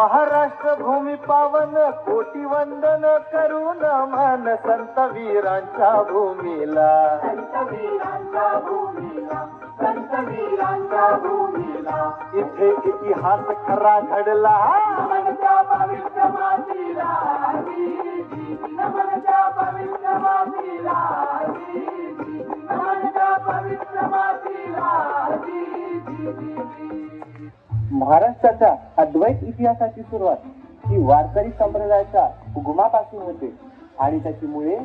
महाराष्ट्र भूमी पावन कोटी वंदन करून मान संत वीरांच्या भूमीला, संत वीरांच्या भूमीला, संत वीरांच्या भूमीला. इथे इतिहास खरा घडला, नमन त्या पवित्र मातीला, नमन त्या पवित्र मातीला, नमन त्या पवित्र मातीला. महाराष्ट्राच्या अद्वैत इतिहासाची सुरुवात ही वारकरी संप्रदायाच्या उगमापासून होते आणि त्याची मुळे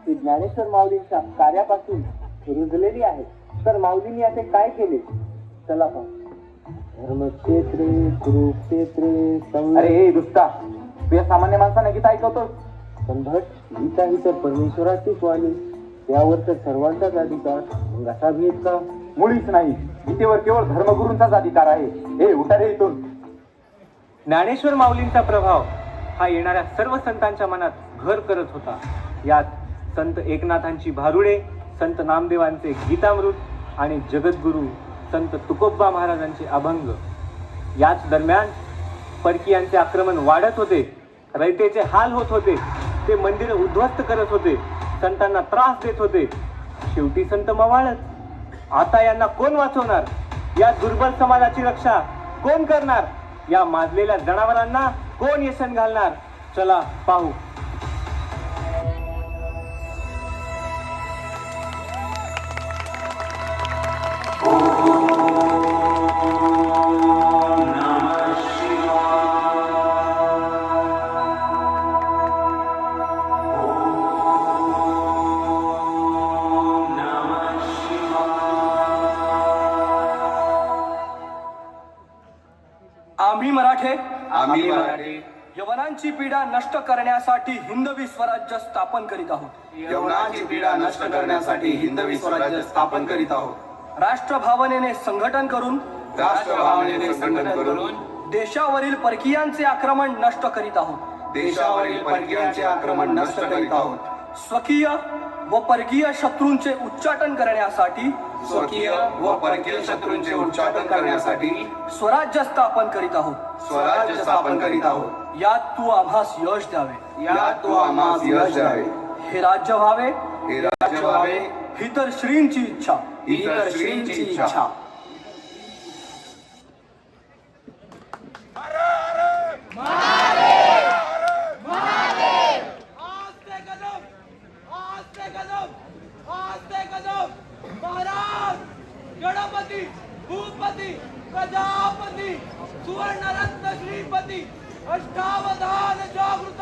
ही ज्ञानेश्वर माऊलींच्या कार्यापासून रुजलेली आहे. तर माऊलींनी असे काय केले चला पाहू. धर्मक्षेत्रे कुरुक्षेत्रे. अरे दुष्टा, तू या सामान्य माणसाने गीता ऐकवतोस? संभट, गीता ही तर परमेश्वराचीच वाणी, त्यावर तर सर्वांचाच अधिकार. मग असा भेद का? मुळीच नाही. गीतेवर केवळ धर्मगुरूंचाच अधिकार आहे. हे उठा रे इथून. ज्ञानेश्वर माऊलींचा प्रभाव हा येणाऱ्या सर्व संतांच्या मनात घर करत होता. यात संत एकनाथांची भारुडे, संत नामदेवांचे गीतामृत आणि जगद्गुरू संत तुकोबा महाराजांचे अभंग. याच दरम्यान परकीयांचे आक्रमण वाढत होते, रयतेचे हाल होत होते, ते मंदिर उद्ध्वस्त करत होते, संतांना त्रास देत होते. शेवटी संत मवाळत. आता यांना कोण वाचवणार? या दुर्बल समाजाची रक्षा कोण करणार? या माजलेल्या जनावरांना कोण येशन घालणार? चला पाहू. आम्ही मराठे यवनांची पीडा नष्ट करण्यासाठी हिंदवी स्वराज्य स्थापन करीत आहोत. यवनांची पीडा नष्ट करण्यासाठी हिंदवी स्वराज्य स्थापन करीत आहोत. राष्ट्रभावनेने संघटन करून देशावरील परकीयांचे आक्रमण नष्ट करीत आहोत. देशावरील परकीयांचे आक्रमण नष्ट करीत आहोत. स्वकीय व परकीय शत्रूंचे उच्चाटन करण्यासाठी स्वकीय व परकीय शत्रूंचे उच्चाटन करण्यासाठी स्वराज्य स्थापन करीत आहोत. स्वराज्य स्थापन करीत आहोत. यात तू आम्हास यश द्यावे. यात तू आम्हास यश द्यावे. हे राज्य व्हावे. हे राज्य व्हावे. ही तर श्रींची इच्छा. ही तर श्रींची इच्छा. महाराज, गणपती, भूपती, प्रजापती, सुवर्णरत्न श्रीपती, अष्टावधान जागृत,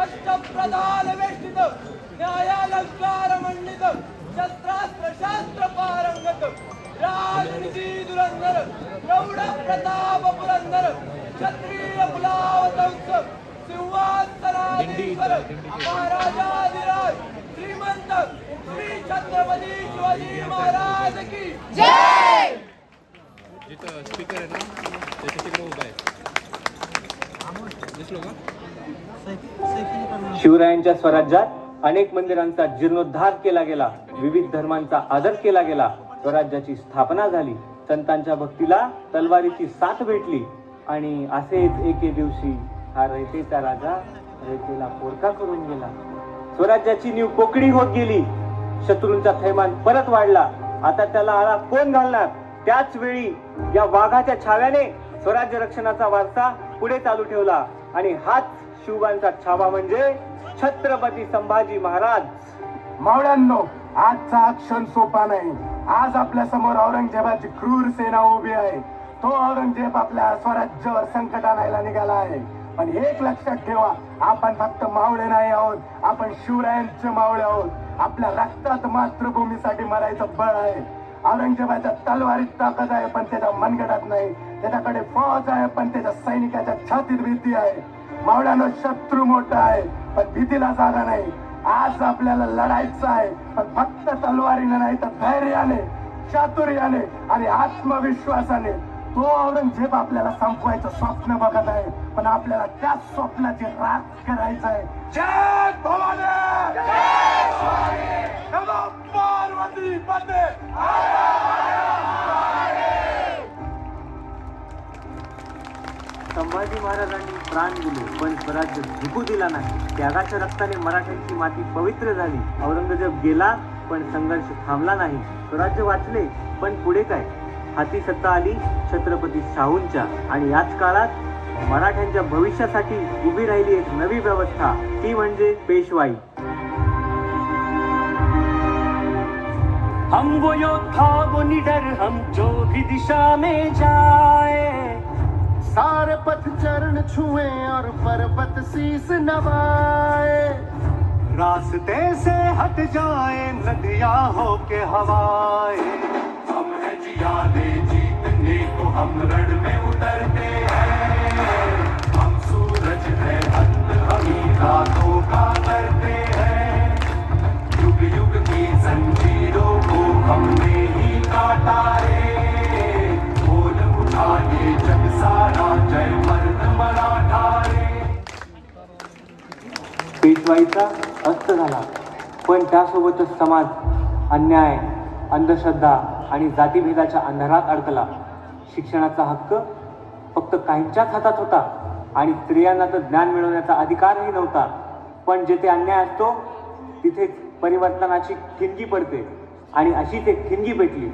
अष्टप्रधान वेष्टित, न्यायालंकार मंडित, शस्त्रास्त्र शास्त्र पारंगत, राजनीती धुरंधर, प्रौढ प्रताप पुरंदर, क्षत्रिय कुलावतंस, सिंहासनाधीश्वर, महाराजाधिराज, श्रीमंत श्री छत्रपती शिवाजी महाराज की जय. जिथं स्पीकर आहे ना त्याच्या तिकडे उभा आहे. दिसलो का? शिवरायांच्या स्वराज्यात अनेक मंदिरांचा जीर्णोद्धार केला गेला, विविध धर्मांचा आदर केला गेला, स्वराज्याची स्थापना झाली, संतांच्या भक्तीला तलवारीची साथ भेटली आणि असेच एके दिवशी हा रयतेचा राजा रयतेला पोरका करून गेला. स्वराज्याची नीव पोकळी होत गेली. शत्रूंचा थैमान परत वाढला. आता त्याला आळा कोण घालणार? त्याच वेळी या वाघाच्या छाव्याने स्वराज्य रक्षणाचा वारसा पुढे चालू ठेवला आणि हाच शिवबांचा छावा म्हणजे छत्रपती संभाजी महाराज. मावळ्यांनो, आजचा हा क्षण सोपा नाही. आज आपल्या समोर औरंगजेबाची क्रूर सेना उभी आहे. तो औरंगजेब आपल्या स्वराज्यावर संकट आणायला निघाला आहे. पण एक लक्षात ठेवा, आपण फक्त मावळे नाही आहोत, आपण शिवरायांचे मावळे आहोत. आपल्या रक्तात मातृभूमीसाठी मरायचं बळ आहे. औरंगजेबाच्या तलवारीत ताकद आहे पण त्याच्या मनगटात नाही. त्याच्याकडे फौज आहे पण त्याच्या सैनिकाच्या छातीत भीती आहे. मावळ्यानं शत्रू मोठा आहे पण भीतीला जागा नाही. आज आपल्याला लढायचं आहे पण फक्त तलवारीने नाही तर धैर्याने, चातुर्याने आणि आत्मविश्वासाने. तो औरंगजेब आपल्याला संपवायचं स्वप्न बघत आहे पण आपल्याला त्या स्वप्नाची राख करायचं आहे. जय भवानी, जय भवानी, नमो पार्वती पते. संभाजी शिवाजी महाराजांनी प्राण दिले पण स्वराज्य जिंकू दिला नाही. त्यागाच्या रक्ताने मराठ्यांची माती पवित्र झाली. औरंगजेब गेला पण संघर्ष थांबला नाही. स्वराज्य वाचले पण पुढे काय? हाती सत्ता आली छत्रपती शाहूंच्या आणि याच काळात मराठ्यांच्या भविष्यासाठी उभी राहिली एक नवी व्यवस्था, ती म्हणजे पेशवाई. हम वो योद्धा वो निडर हम जो भी दिशा में जाए, सारे पथ चरण छुए और पर्वत शीस नवाए, रास्ते से हट जाए नदियां हो के हवाए, हम है जियाने जीतने को हम रण में उतरते हैं, हम सूरज है अंत हमी रातों का करते हैं, युग युग की जंजीरों को हमने ही काटा रे, बोल उठाए जग सारा जय मर्द मराठा रे. पेशवाईचा अस्त झाला पण त्यासोबतच समाज अन्याय, अंधश्रद्धा आणि जातीभेदाच्या अंधारात अडकला. शिक्षणाचा हक्क फक्त काहींच्याच हातात होता आणि स्त्रियांना तर ज्ञान मिळवण्याचा अधिकारही नव्हता. पण जेथे अन्याय असतो तिथेच परिवर्तनाची ठिणगी पडते आणि अशीच एक ठिणगी पेटली.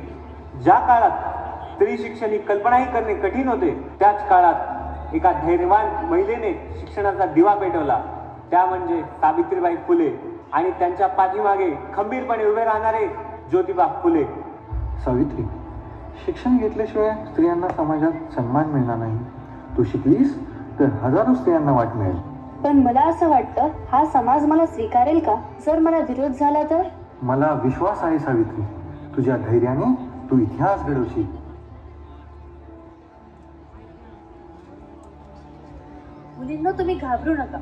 ज्या काळात स्त्री शिक्षण ही कल्पनाही करणे कठीण होते त्याच काळात एका धैर्यवान महिलेने शिक्षणाचा दिवा पेटवला. त्या म्हणजे सावित्रीबाई फुले आणि त्यांच्या पाठीमागे खंबीरपणे उभे राहणारे ज्योतिबा फुले. सावित्री, शिक्षण घेतल्याशिवाय स्त्रियांना समाजात सन्मान मिळणार नाही. तू शिकलीस तर हजारो स्त्रियांना वाट मिळेल. पण मला असं वाटतं हा समाज मला स्वीकारेल का? जर मला विरोध झाला तर? मला विश्वास आहे सावित्री, तुझ्या धैर्याने तू इतिहास घडवशील. मुलींनो, तुम्ही घाबरू नका.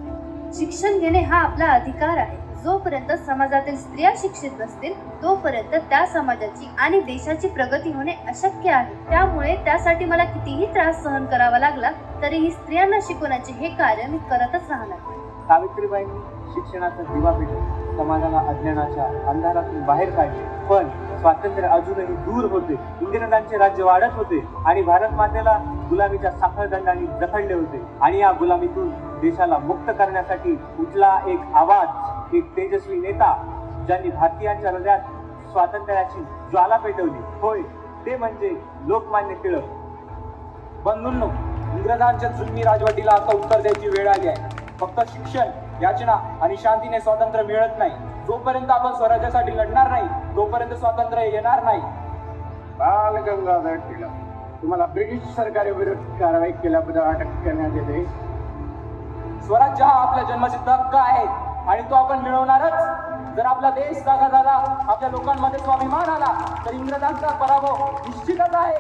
शिक्षण घेणे हा आपला अधिकार आहे. जोपर्यंत समाजातील स्त्रिया शिक्षित नसतील तोपर्यंत त्या समाजाची आणि देशाची प्रगती होणे अशक्य आहे. त्यामुळे त्यासाठी मला कितीही त्रास सहन करावा लागला तरीही स्त्रियांना शिकवण्याचे हे कार्य मी करतच राहणार. सावित्रीबाईंनी शिक्षणाचा दिवा पेटवला, समाजाला अज्ञानाच्या अंधारातून बाहेर काढले. पण स्वातंत्र्य अजूनही दूर होते. इंग्रजांचे राज्य वाढत होते आणि भारत मातेला गुलामीच्या साखळदंडाने जखडले होते. आणि या गुलामीतून देशाला मुक्त करण्यासाठी उठला एक आवाज, एक तेजस्वी नेता ज्यांनी भारतीयांच्या हृदयात स्वातंत्र्याची ज्वाला पेटवली. होय, ते म्हणजे लोकमान्य टिळक. बंधूंनो, इंग्रजांच्या जुलमी राजवटीला आता उत्तर द्यायची वेळ आली आहे. फक्त शिक्षण, याचना आणि शांतीने स्वातंत्र्य मिळत नाही. जोपर्यंत आपण स्वराज्यासाठी लढणार नाही तोपर्यंत स्वातंत्र्य येणार नाही. बाल गंगाधर टिळक, तुम्हाला ब्रिटिश सरकारविरुद्ध कारवाई केल्याबद्दल अटक करण्यात येते. स्वराज्य हा आपला जन्मसिद्ध हक्क आहे आणि तो आपण मिळवणारच. जर आपला देश जागा झाला, आपल्या लोकांमध्ये स्वाभिमान आला तर इंग्रजांचा पराभव निश्चितच आहे.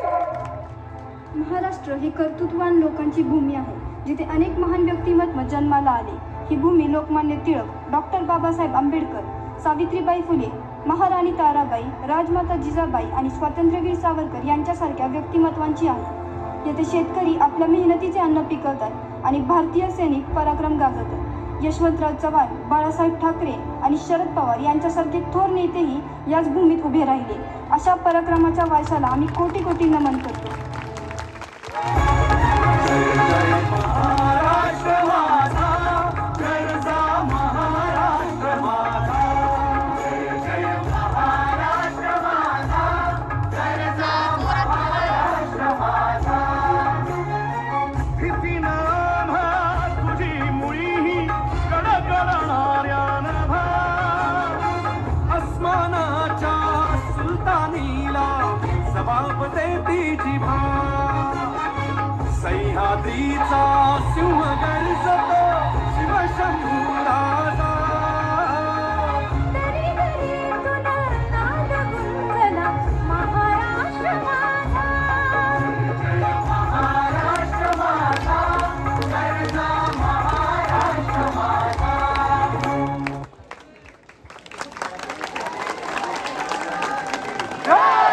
महाराष्ट्र ही कर्तृत्ववान लोकांची भूमी आहे, जिथे अनेक महान व्यक्तिमत्व जन्माला आले. ही भूमी लोकमान्य टिळक, डॉक्टर बाबासाहेब आंबेडकर, सावित्रीबाई फुले, महाराणी ताराबाई, राजमाता जिजाबाई आणि स्वातंत्र्यवीर सावरकर यांच्यासारख्या व्यक्तिमत्वांची आहे. येथे शेतकरी आपल्या मेहनतीचे अन्न पिकवतात आणि भारतीय सैनिक पराक्रम गाजवतात. यशवंतराव चव्हाण, बाळासाहेब ठाकरे आणि शरद पवार यांच्यासारखे थोर नेतेही याच भूमीत उभे राहिले. अशा पराक्रमाच्या वारशाला आम्ही कोटी कोटी नमन करतो. सह्याद्रीचा सिंह गर्जतो शिवशंभूरा